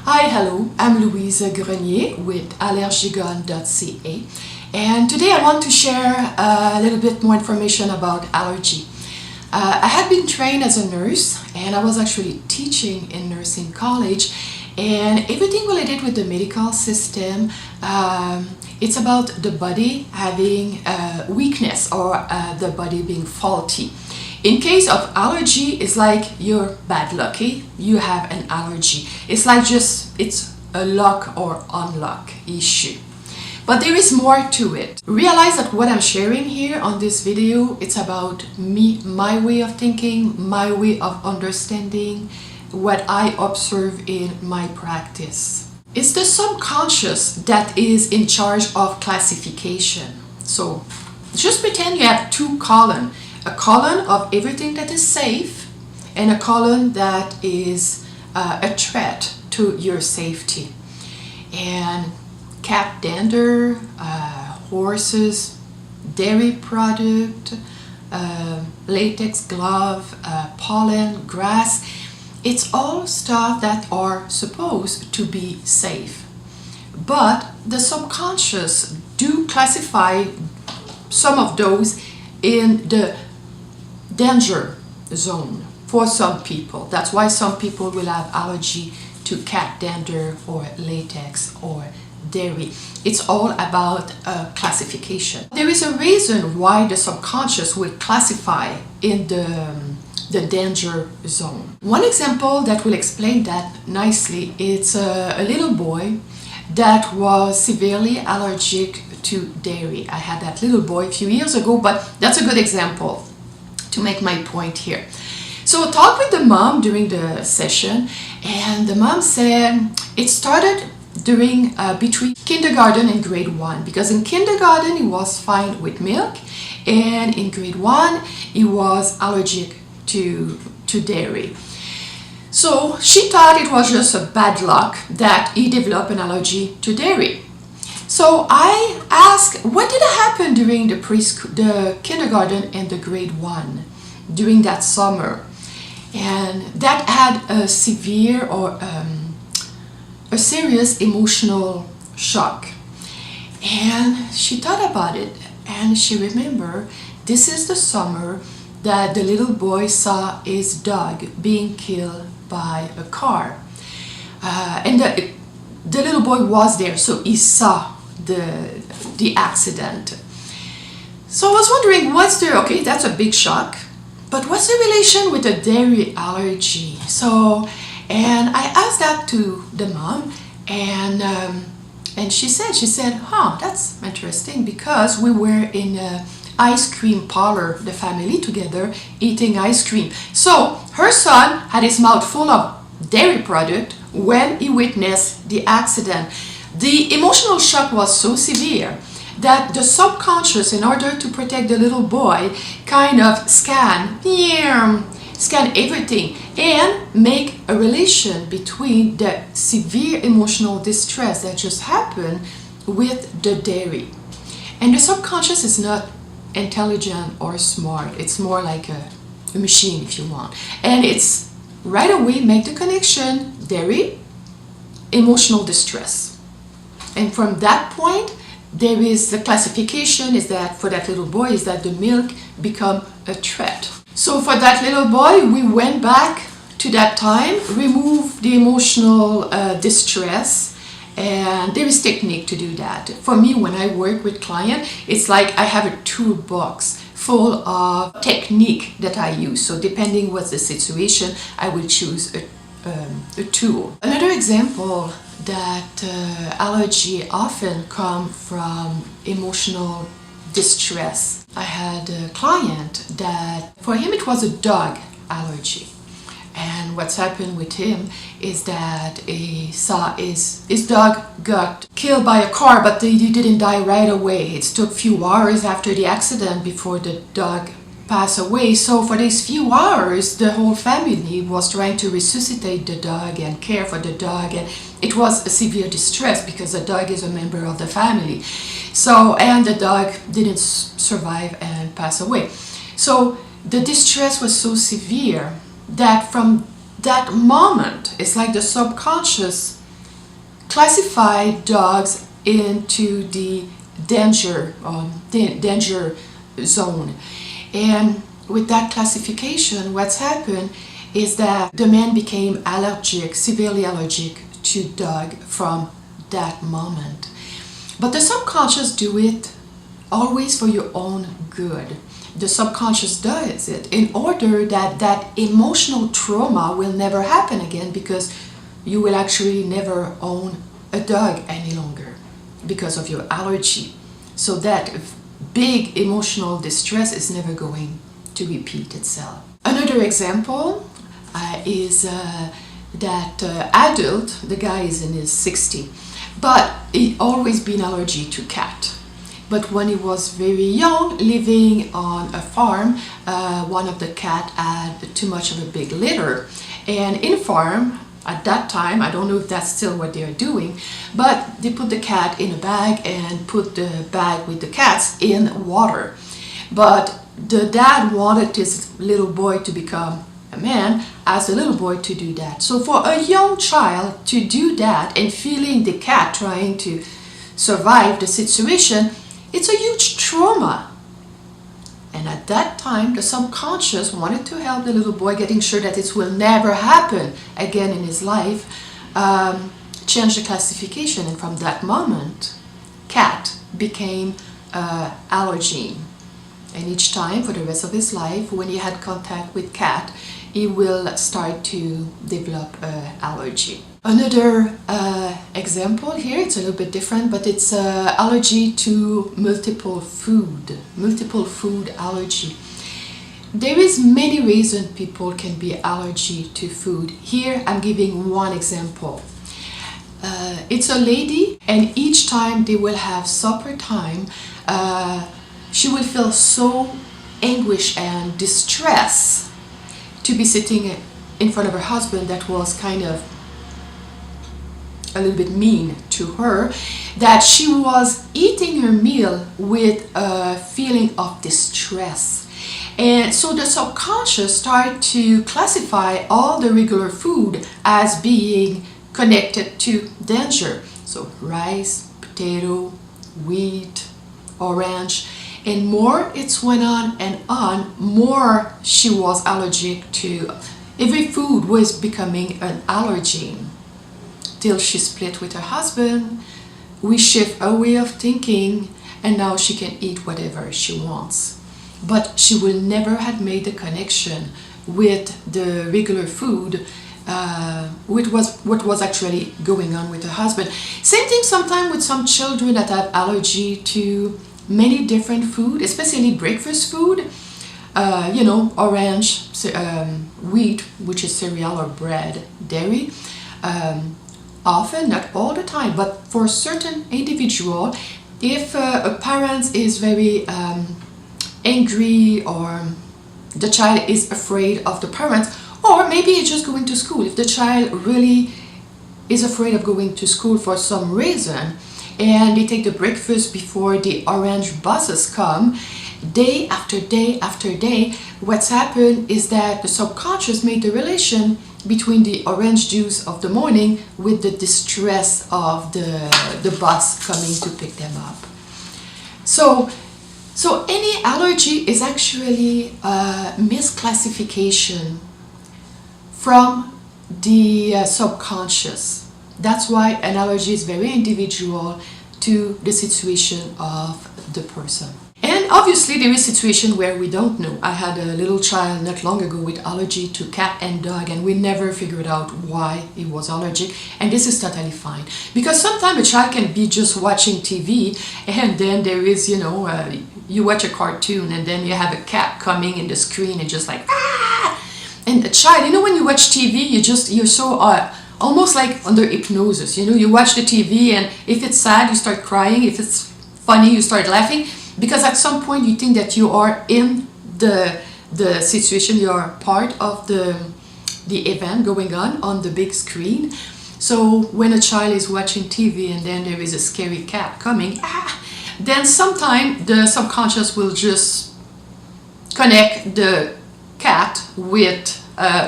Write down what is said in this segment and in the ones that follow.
Hi, hello, I'm Louise Grenier with allergygone.ca, and today I want to share a little bit more information about allergy. I had been trained as a nurse, and I was actually teaching in nursing college, and everything related with the medical system, it's about the body having weakness or the body being faulty. In case of allergy, it's like you're bad lucky, you have an allergy. It's like it's a lock or unlock issue. But there is more to it. Realize that what I'm sharing here on this video, it's about me, my way of thinking, my way of understanding, what I observe in my practice. It's the subconscious that is in charge of classification. So just pretend you have two columns. A column of everything that is safe and a column that is a threat to your safety. And cat dander, horses, dairy product, latex glove, pollen, grass, it's all stuff that are supposed to be safe. But the subconscious do classify some of those in the danger zone for some people. That's why some people will have allergy to cat dander or latex or dairy. It's all about classification. There is a reason why the subconscious will classify in the danger zone. One example that will explain that nicely, it's a little boy that was severely allergic to dairy. I had that little boy a few years ago, but that's a good example to make my point here. So I talked with the mom during the session, and the mom said it started during between kindergarten and grade 1, because in kindergarten he was fine with milk, and in grade 1 he was allergic to dairy. So she thought it was just a bad luck that he developed an allergy to dairy. So I asked, what did happen during the kindergarten and the grade 1 during that summer? And that had a severe or a serious emotional shock. And she thought about it, and she remembered this is the summer that the little boy saw his dog being killed by a car. And the little boy was there, so he saw the accident. So I was wondering, okay, that's a big shock, but what's the relation with a dairy allergy? And I asked that to the mom, and she said, that's interesting, because we were in a ice cream parlor, the family together, eating ice cream. So her son had his mouth full of dairy product when he witnessed the accident. The emotional shock was so severe that the subconscious, in order to protect the little boy, kind of scan everything and make a relation between the severe emotional distress that just happened with the dairy. And the subconscious is not intelligent or smart. It's more like a machine, if you want. And it's right away make the connection, dairy, emotional distress. And from that point, there is the classification is that for that little boy is that the milk become a threat. So for that little boy, we went back to that time, removed the emotional distress, and there is technique to do that. For me, when I work with clients, it's like I have a toolbox full of technique that I use. So depending what's the situation, I will choose a tool. Another example that allergy often come from emotional distress. I had a client that for him it was a dog allergy, and what's happened with him is that he saw his dog got killed by a car, but he didn't die right away. It took a few hours after the accident before the dog passed away. So for these few hours, the whole family was trying to resuscitate the dog and care for the dog, and it was a severe distress because the dog is a member of the family. So, and the dog didn't survive and pass away. So the distress was so severe that from that moment, it's like the subconscious classify dogs into the danger zone. And with that classification, what's happened is that the man became allergic, severely allergic to dog from that moment. But the subconscious do it always for your own good. The subconscious does it in order that that emotional trauma will never happen again, because you will actually never own a dog any longer because of your allergy. So that big emotional distress is never going to repeat itself. Another example is that adult, the guy is in his 60s, but he always been allergic to cat. But when he was very young, living on a farm, one of the cat had too much of a big litter. And in farm, at that time, I don't know if that's still what they're doing, but they put the cat in a bag and put the bag with the cats in water. But the dad wanted his little boy to become a man, as a little boy to do that. So for a young child to do that and feeling the cat trying to survive the situation, it's a huge trauma. And at that time, the subconscious wanted to help the little boy, getting sure that it will never happen again in his life, change the classification. And from that moment, cat became allergen. And each time for the rest of his life, when he had contact with cat, he will start to develop allergy. Another example here, it's a little bit different, but it's allergy to multiple food allergy. There is many reasons people can be allergic to food. Here I'm giving one example. It's a lady, and each time they will have supper time, she will feel so anguish and distress to be sitting in front of her husband that was kind of a little bit mean to her, that she was eating her meal with a feeling of distress. And so the subconscious started to classify all the regular food as being connected to danger. So rice, potato, wheat, orange, and more it went on, more she was allergic to. Every food was becoming an allergen. Till she split with her husband, we shift her way of thinking, and now she can eat whatever she wants. But she will never have made the connection with the regular food, which was what was actually going on with her husband. Same thing sometimes with some children that have allergy to many different food, especially breakfast food. Orange, wheat, which is cereal or bread, dairy. Often, not all the time, but for certain individual, if a parent is very angry, or the child is afraid of the parent, or maybe it's just going to school. If the child really is afraid of going to school for some reason, and they take the breakfast before the orange buses come, day after day after day, what's happened is that the subconscious made the relation between the orange juice of the morning with the distress of the bus coming to pick them up. So any allergy is actually a misclassification from the subconscious. That's why an allergy is very individual to the situation of the person. And obviously there is a situation where we don't know. I had a little child not long ago with allergy to cat and dog, and we never figured out why he was allergic, and this is totally fine. Because sometimes a child can be just watching TV, and then there is, you watch a cartoon and then you have a cat coming in the screen and just like, ah! And a child, when you watch TV, you're so almost like under hypnosis. You watch the TV, and if it's sad, you start crying. If it's funny, you start laughing. Because at some point you think that you are in the situation, you are part of the event going on the big screen. So when a child is watching TV and then there is a scary cat coming, then sometime the subconscious will just connect the cat with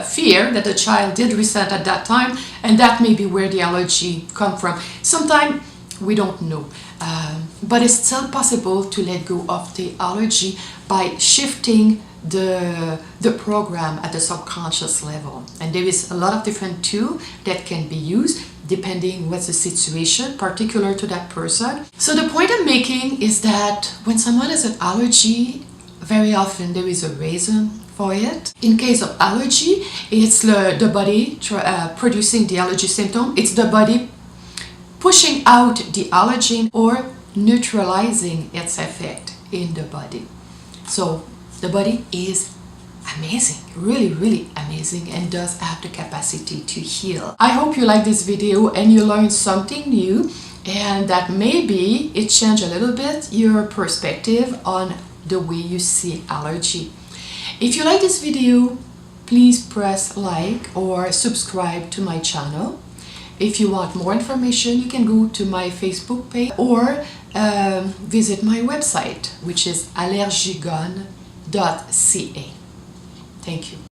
fear that the child did resent at that time, and that may be where the allergy come from. Sometimes we don't know, but it's still possible to let go of the allergy by shifting the program at the subconscious level. And there is a lot of different tools that can be used depending what's the situation particular to that person. So the point I'm making is that when someone has an allergy, very often there is a reason for it. In case of allergy, it's the body producing the allergy symptom. It's the body pushing out the allergen or neutralizing its effect in the body. So the body is amazing, really, really amazing, and does have the capacity to heal. I hope you like this video and you learned something new, and that maybe it changed a little bit your perspective on the way you see allergy. If you like this video, please press like or subscribe to my channel. If you want more information, you can go to my Facebook page or visit my website, which is allergygone.ca. Thank you.